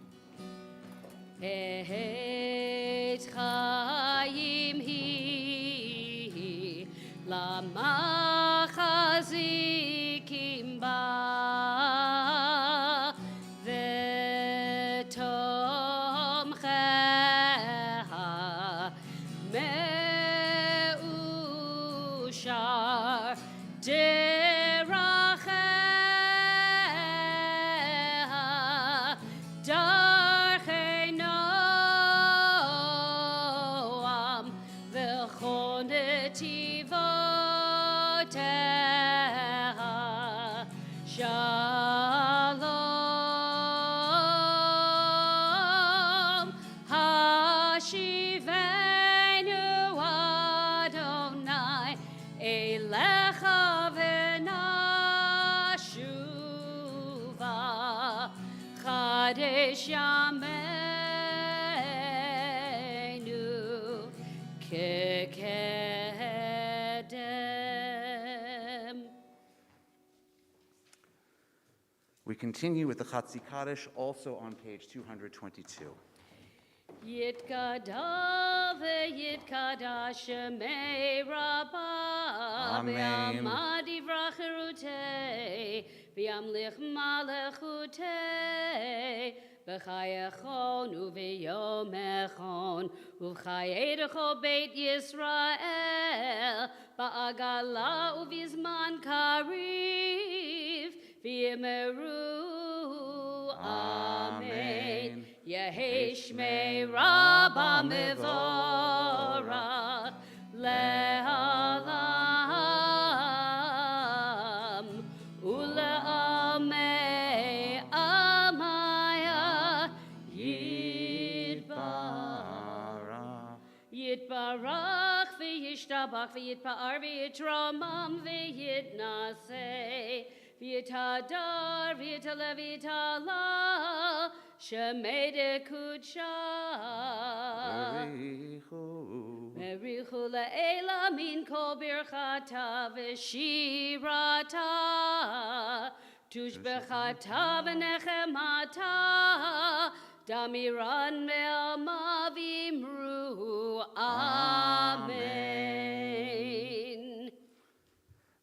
Et chayim hi lamachazikim ba v'tomcheha me'ushar deracheha darchei noam v'chon netivoteha shalom hashivenu Adonai elecha v'nashuva Kaddish yameinu kekedem. We continue with the Chatzi Kaddish, also on page 222. Yitkada v'yitkada shemei rabba Amen. v'yamad divrei cherutei v'yamlich malachutei v'chayechon uv'yomechon uv'chayedecho beit Yisrael ba'agala uv'zman kariv v'yimeru Amen. Yehi shmei Rabba mevorach le'alam ule'amei amai v'yitabach v'yitpa'ar v'yitramam v'yitnaseh v'yitadar v'yitalev v'yitala shemede kudsha Merichu le'ela min kol birchata v'shirata tushbechata v'nechemata damiran me'alma v'imru Amen.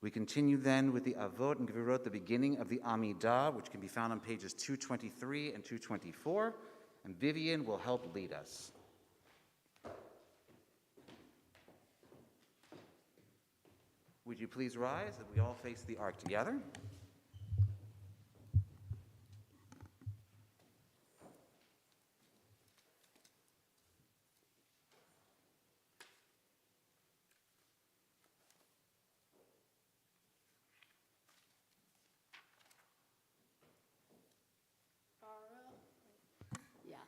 We continue then with the Avot and Gevurot, the beginning of the Amidah, which can be found on pages 223 and 224, and Vivian will help lead us. Would you please rise that we all face the ark together? Yeah.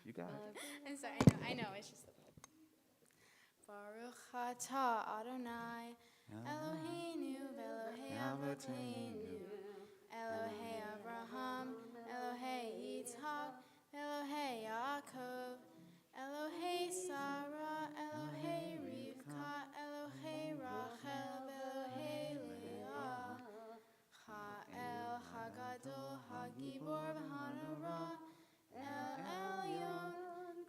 You got it. I'm sorry, I know, it's just Baruch atah Adonai, Eloheinu v'Elohei Avoteinu, Elohei Abraham, Elohei Yitzhak, Elohei Yaakov, Elohei Sarah, Elohei Rivka, Elohei Rachel, Elohei Leah, Ha'el Hagadol, Hagibor v'Hanara, El Elyon,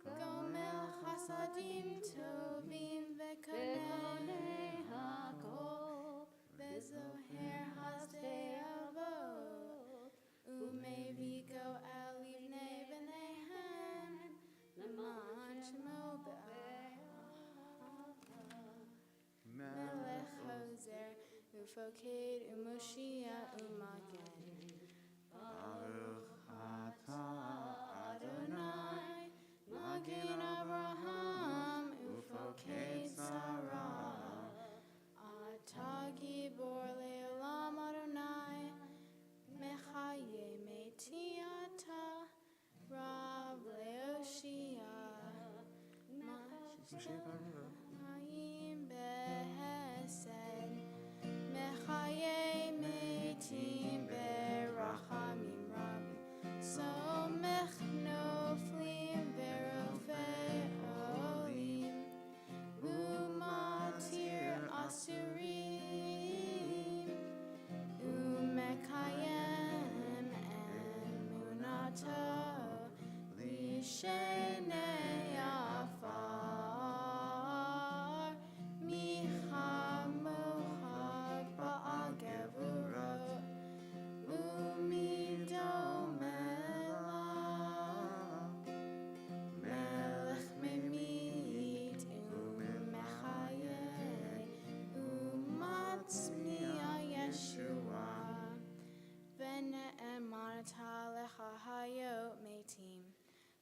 Gomel Chasadim Tovim V'Konei Hakol, V'Zoher Hasdei Avot, U'Meviko El Livnei B'neihem, L'man Shemo Be'ahava, Melech Hozer, U'Foked, U'Moshiach, U'Magen, Baruch atah Adonai, Magen Abraham, Ufoked Sarah, Atah Gibor Le'olam Adonai, Mechaye Meti Atah, Rav Le'oshia, Mashayim Behesed, Mechaye Metim Berachamim Rabim, Somech Noflim Verofei Olim, Umatir Asurim, Umekayem Emunato, Lishenei Afar, Michamocha Ba'al Gevurot, Umidomela, Melech Memit, Umechaye, Umatzmiya Yeshua, Vene'emarta Lecha Hayot Metim,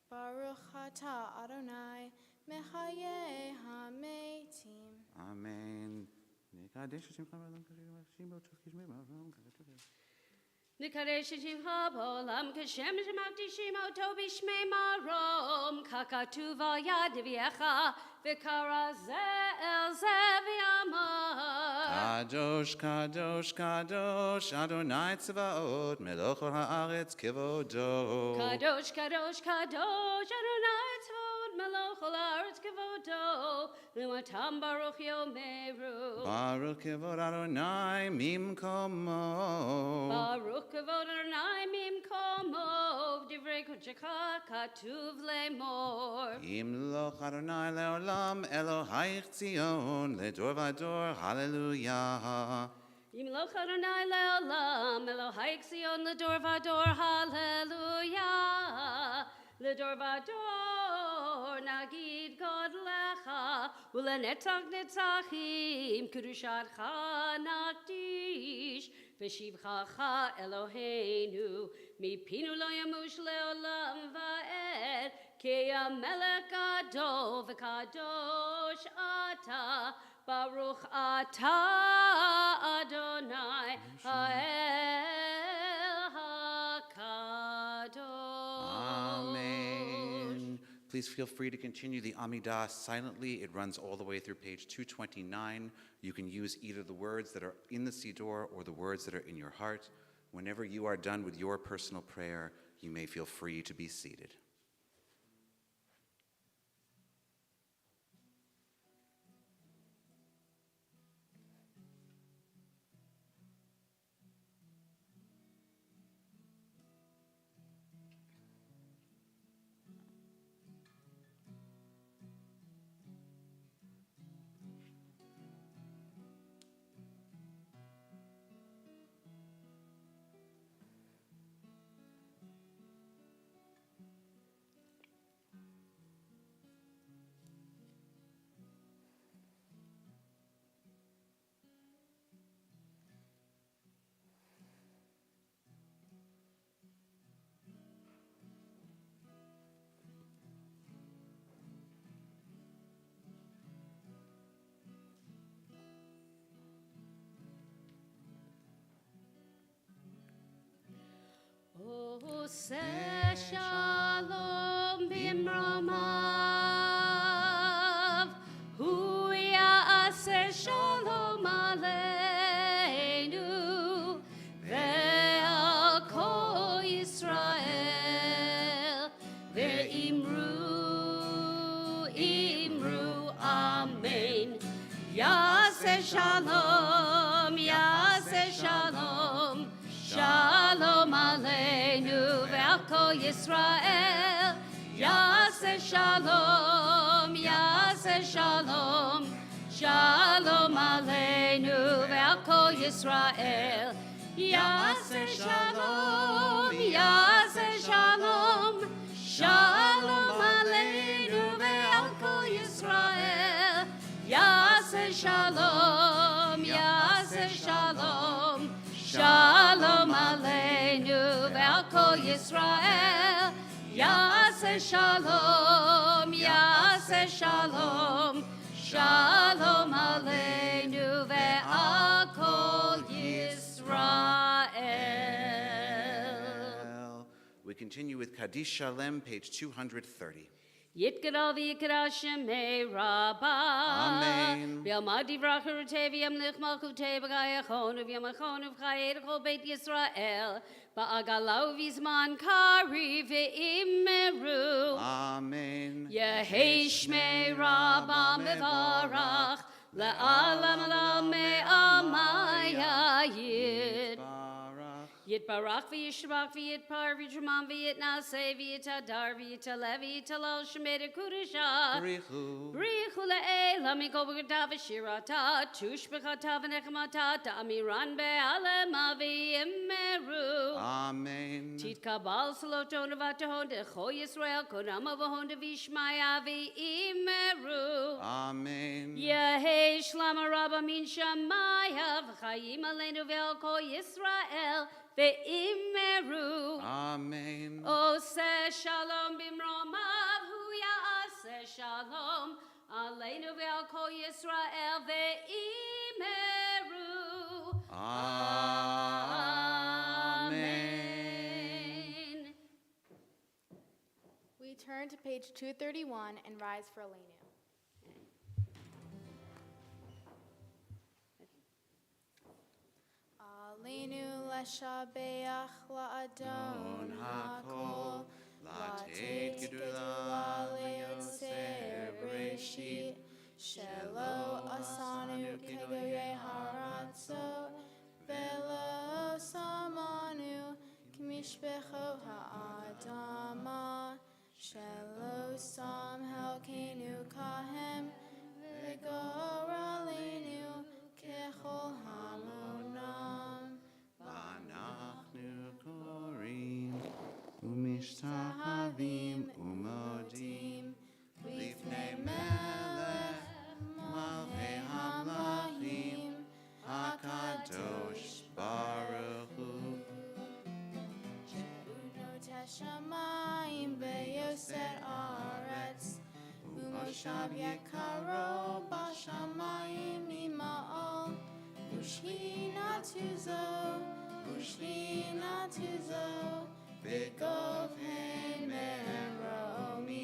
Baruch atah Adonai, Mechaye HaMetim. Amen. Nikadesh Shimcha B'Olam Kashem Shemati Shimo Tobi Shmei Marom Kakatu V'Yad V'Yecha V'Kara Ze'el Ze'V'Yamar Kadosh, Kadosh, Kadosh, Adonai Tzvaot, Melech ha'aretz kevodo. Kadosh Kadosh Kadosh Adonai Tzvot Melech Ha'aretz Kevodo L'matam Baruch Yomeru Baruch kevod Adonai mimkomo. Baruch Kavod Adonai Mimkomo Divrei Kodecha Katuv Lemor Yimloch Adonai leolam Elohai Tzion ledor vador. Hallelujah. Yimloch Adonai Leolam Elohai Xion Ledor Vador Hallelujah Ledor Vador Nagid God Lecha Ulenetzach Netzachim Kedushatcha Nakdish V'shivchacha Eloheinu Mipinu lo yamush leolam va'ed Ki Amelech Gadol V'kadosh Ata Baruch Atah Adonai Ha'el HaKadosh. Please feel free to continue the Amidah silently. It runs all the way through page 229. You can use either the words that are in the Siddur or the words that are in your heart. Whenever you are done with your personal prayer, you may feel free to be seated. Oseh shalom bimromav, hu ya'aseh shalom aleinu, ve'al kol Yisrael, ve'imru amen. Ya'aseh shalom, ya'aseh shalom, shalom aleinu ve'al kol Yisrael. Ya'aseh shalom, ya'aseh shalom, shalom aleinu ve'al kol Yisrael. Ya'aseh shalom, ya'aseh shalom, shalom aleinu ve'al kol Yisrael. Ya'aseh shalom, ya'aseh shalom, shalom aleinu ve'al kol Yisrael. Ya'aseh shalom, ya'aseh shalom, shalom aleinu ve'al kol Yisrael. We continue with Kaddish Shalem, page 230. Yitgadol v'yikra shemei Rabba. Amen. V'yamad divrachar v'yam lichmalchutei b'gayachonu v'yamachonu v'chayei l'chol Beit Yisrael ba'agalau v'zman kari v'immeru. Amen. Yehei shmei Rabba mevarach le'alam alam me'amaya yid. Yitbarach v'yishbach v'yitpar v'yitramam v'yitnaseh v'yitadar v'yitaleh v'yitalal shemei kudusha. Brichu. Brichu le'ela mikol b'gata v'shirata tush b'chata v'nechmata ta'amiran be'alema v'yimmeru. Amen. Titkabal salotona v'atahon de'cho Yisrael kodama v'hon de'vishmaya v'yimmeru. Amen. Yehei shlama rabba min shamaya v'chayim aleinu ve'al kol Yisrael ve'immeru. Amen. Oseh shalom bimromav hu ya'aseh shalom aleinu ve'al kol Yisrael ve'immeru. Amen. We turn to page 231 and rise for Aleinu. Aleinu leshabeach la'adon hakol la'tet gedula le'yotzer bereshit shelo asanu kegoyei haratzot velo samanu k'mishbechot ha'adama shelo sam helkenu kahem v'gor aleinu kechol hamonam. Anachnu korim umishtahavim umodim lifnei melech malchei hamlachim hakadosh baruch hu. She'unot hashamayim ve'yoser aretz u'moshav yekaro b'shamayim ima'al u'shchina tuzo v'gov hei meromim.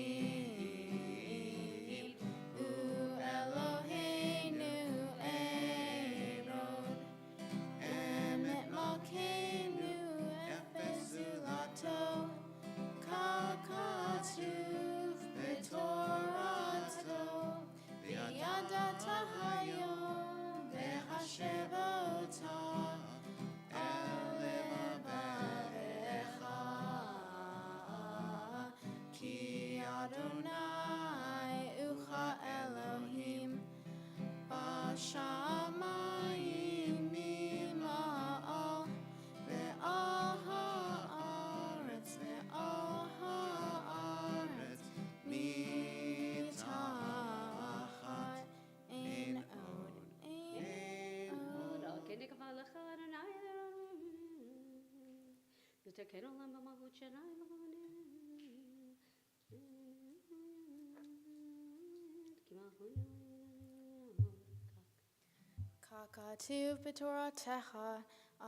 Kakatuv b'Toratecha,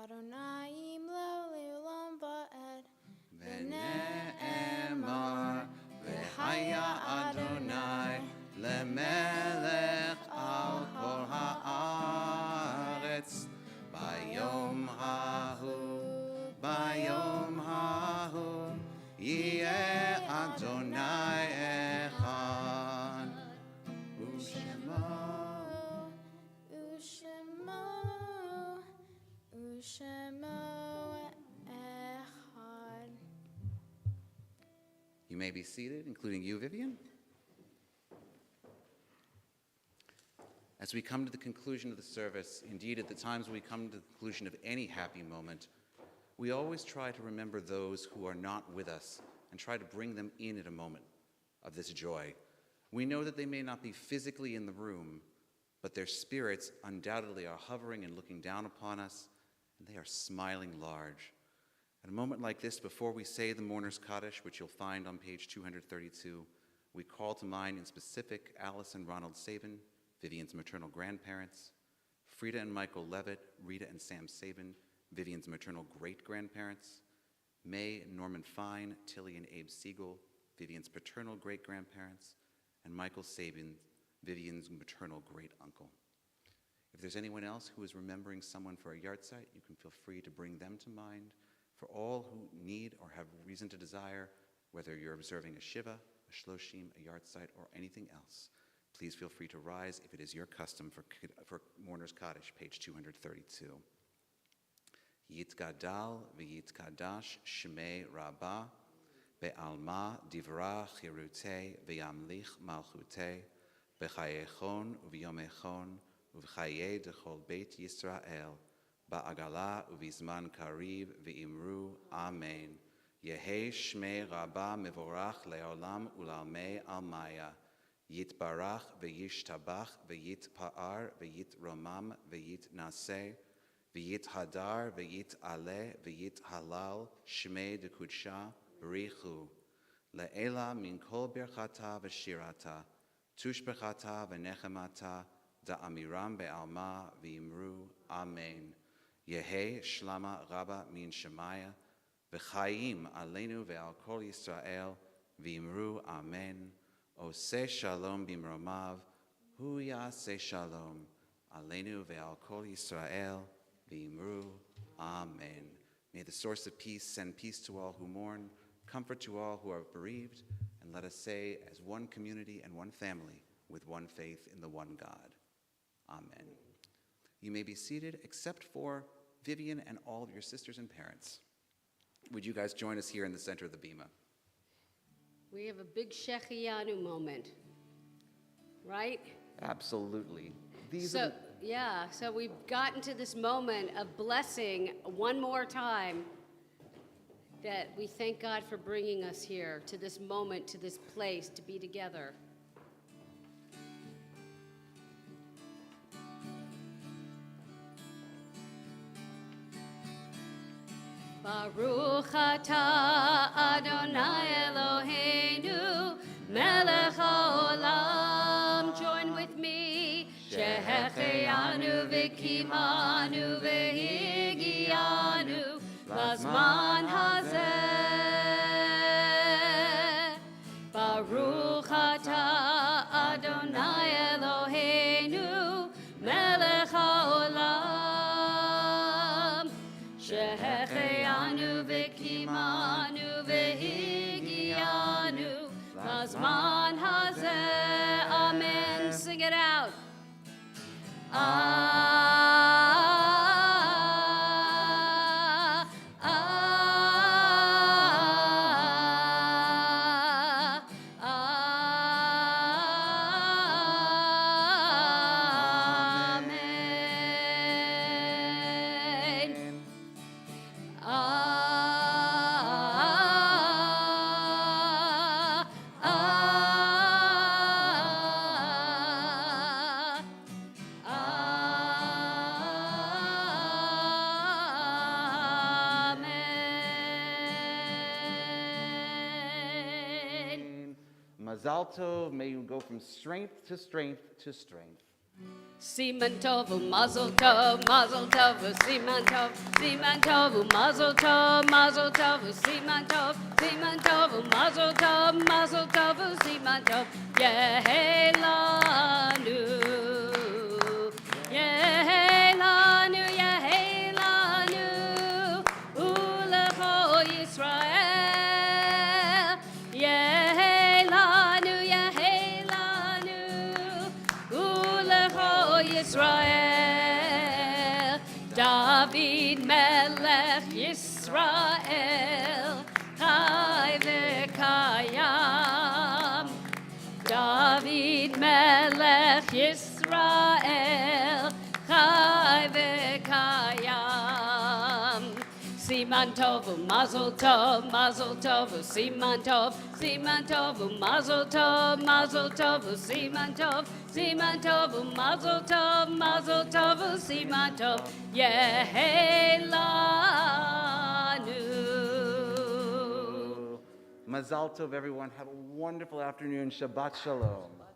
Adonai lo leolam va'ed. V'ne'emar v'haya Adonai lemelech al kol haaretz bayom hahu yeh Adonai echad u'shemo Ushemo echad. You may be seated, including you, Vivian. As we come to the conclusion of the service, indeed at the times when we come to the conclusion of any happy moment, we always try to remember those who are not with us and try to bring them in at a moment of this joy. We know that they may not be physically in the room, but their spirits undoubtedly are hovering and looking down upon us, and they are smiling large. At a moment like this, before we say the Mourner's Kaddish, which you'll find on page 232, we call to mind in specific Alice and Ronald Sabin, Vivian's maternal grandparents, Frida and Michael Levitt, Rita and Sam Sabin, Vivian's maternal great-grandparents, May and Norman Fine, Tilly and Abe Siegel, Vivian's paternal great-grandparents, and Michael Sabin, Vivian's maternal great-uncle. If there's anyone else who is remembering someone for a yahrzeit, you can feel free to bring them to mind. For all who need or have reason to desire, whether you're observing a shiva, a shloshim, a yahrzeit, or anything else, please feel free to rise if it is your custom for Mourner's Kaddish, page 232. Yitgadal v'yitkadash shmei Rabbah be'alma divra chirutei v'yamlich malchutei b'chayechon u'v'yomechon u'v'chayei dechol beit Yisrael ba'agala u'vizman kariv v'imru Amen. Yehi shmei Rabbah mevorach le'olam u'lalmei almaya Yitbarach v'yishtabach v'yitpa'ar v'yitromam v'yitnaseh v'yithadar v'yitaleh v'yithalal shmei dekudsha b'richu le'ela min kol birchata v'shirata tushbechata v'nechemata da'amiram be'alma v'imru Amen. Yehi shlama rabba min shemaya v'chayim aleinu ve'al kol Yisrael v'imru Amen. Oseh shalom bimromav, hu yaseh shalom, aleinu ve'al kol Yisrael, v'imru, Amen. May the source of peace send peace to all who mourn, comfort to all who are bereaved, and let us say as one community and one family with one faith in the one God. Amen. You may be seated except for Vivian and all of your sisters and parents. Would you guys join us here in the center of the bima? We have a big Shechianu moment, right? Absolutely. So we've gotten to this moment of blessing one more time, that we thank God for bringing us here to this moment, to this place, to be together. Baruch atah Adonai Eloheinu melech haolam. Join with me. Shehechianu v'kimanu v'higianu lazman hazeh. Baruch atah Adonai Eloheinu melech haolam. Shehechianu v'kimanu v'higianu lazman hazeh. Amen. Sing it out. Mazal Tov, may you go from strength to strength to strength. Siman Tov, Mazal Tov, Mazal Tov, Siman Tov, Siman Tov, Mazal Tov, Mazal Tov, Siman Tov, Siman Tov, Mazal Tov, Mazal Tov, Siman Tov, Yehelanu, Yehelanu, Yehelanu, Ulecho Yisrael, Yehelanu, Yehelanu, Ulecho Yisrael, David Melech Yisrael, Chai v'kayam, David Melech Yisrael, Chai v'kayam. Siman Tov, Mazal Tov, Mazal Tov, Siman Tov, Siman Tov, Mazal Tov, Mazal Tov, Siman Tov, Siman Tov, Mazal Tov, Mazal Tov, Siman Tov, Yehelanu. Mazal Tov, everyone. Have a wonderful afternoon. Shabbat Shalom.